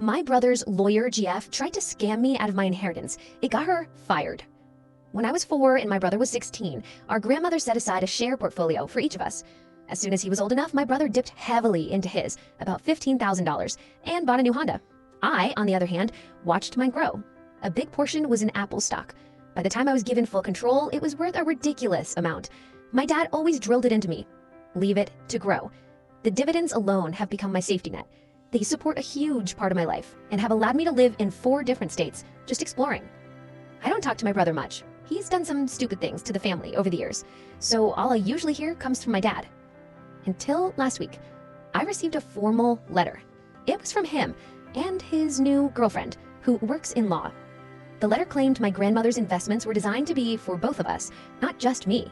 My brother's lawyer, GF, tried to scam me out of my inheritance. It got her fired. When I was 4 and my brother was 16, our grandmother set aside a share portfolio for each of us. As soon as he was old enough, my brother dipped heavily into his, about $15,000, and bought a new Honda. I, on the other hand, watched mine grow. A big portion was in Apple stock. By the time I was given full control, it was worth a ridiculous amount. My dad always drilled it into me. Leave it to grow. The dividends alone have become my safety net. They support a huge part of my life and have allowed me to live in 4 different states, just exploring. I don't talk to my brother much. He's done some stupid things to the family over the years, so all I usually hear comes from my dad. Until last week, I received a formal letter. It was from him and his new girlfriend, who works in law. The letter claimed my grandmother's investments were designed to be for both of us, not just me.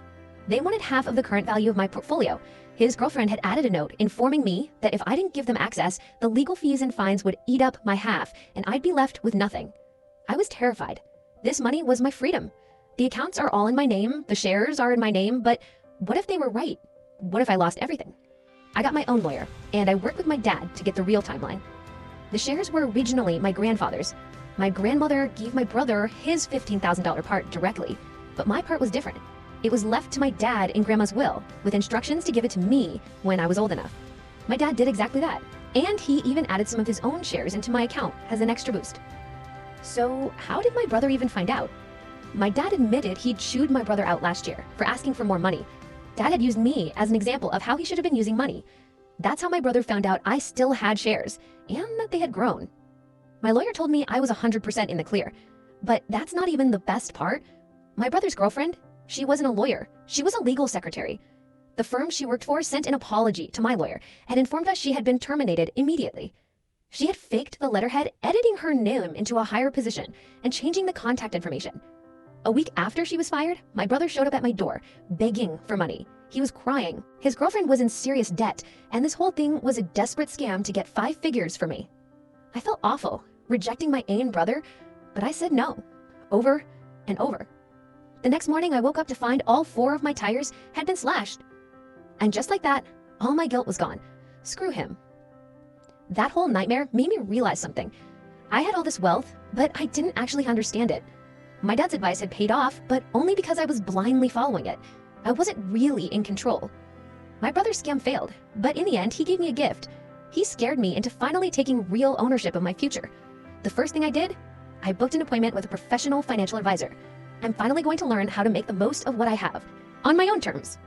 They wanted half of the current value of my portfolio. His girlfriend had added a note informing me that if I didn't give them access, the legal fees and fines would eat up my half, and I'd be left with nothing. I was terrified. This money was my freedom. The accounts are all in my name, the shares are in my name, but what if they were right? What if I lost everything? I got my own lawyer, and I worked with my dad to get the real timeline. The shares were originally my grandfather's. My grandmother gave my brother his $15,000 part directly, but my part was different. It was left to my dad in Grandma's will, with instructions to give it to me when I was old enough. My dad did exactly that, and he even added some of his own shares into my account as an extra boost. So how did my brother even find out? My dad admitted he'd chewed my brother out last year for asking for more money. Dad had used me as an example of how he should have been using money. That's how my brother found out I still had shares, and that they had grown. My lawyer told me I was 100% in the clear, but that's not even the best part. My brother's girlfriend, she wasn't a lawyer, she was a legal secretary. The firm she worked for sent an apology to my lawyer and informed us she had been terminated immediately. She had faked the letterhead, editing her name into a higher position and changing the contact information. A week after she was fired, my brother showed up at my door, begging for money. He was crying. His girlfriend was in serious debt, and this whole thing was a desperate scam to get 5 figures for me. I felt awful, rejecting my own brother, but I said no, over and over. The next morning, I woke up to find all 4 of my tires had been slashed. And just like that, all my guilt was gone. Screw him. That whole nightmare made me realize something. I had all this wealth, but I didn't actually understand it. My dad's advice had paid off, but only because I was blindly following it. I wasn't really in control. My brother's scam failed, but in the end, he gave me a gift. He scared me into finally taking real ownership of my future. The first thing I did, I booked an appointment with a professional financial advisor. I'm finally going to learn how to make the most of what I have, on my own terms.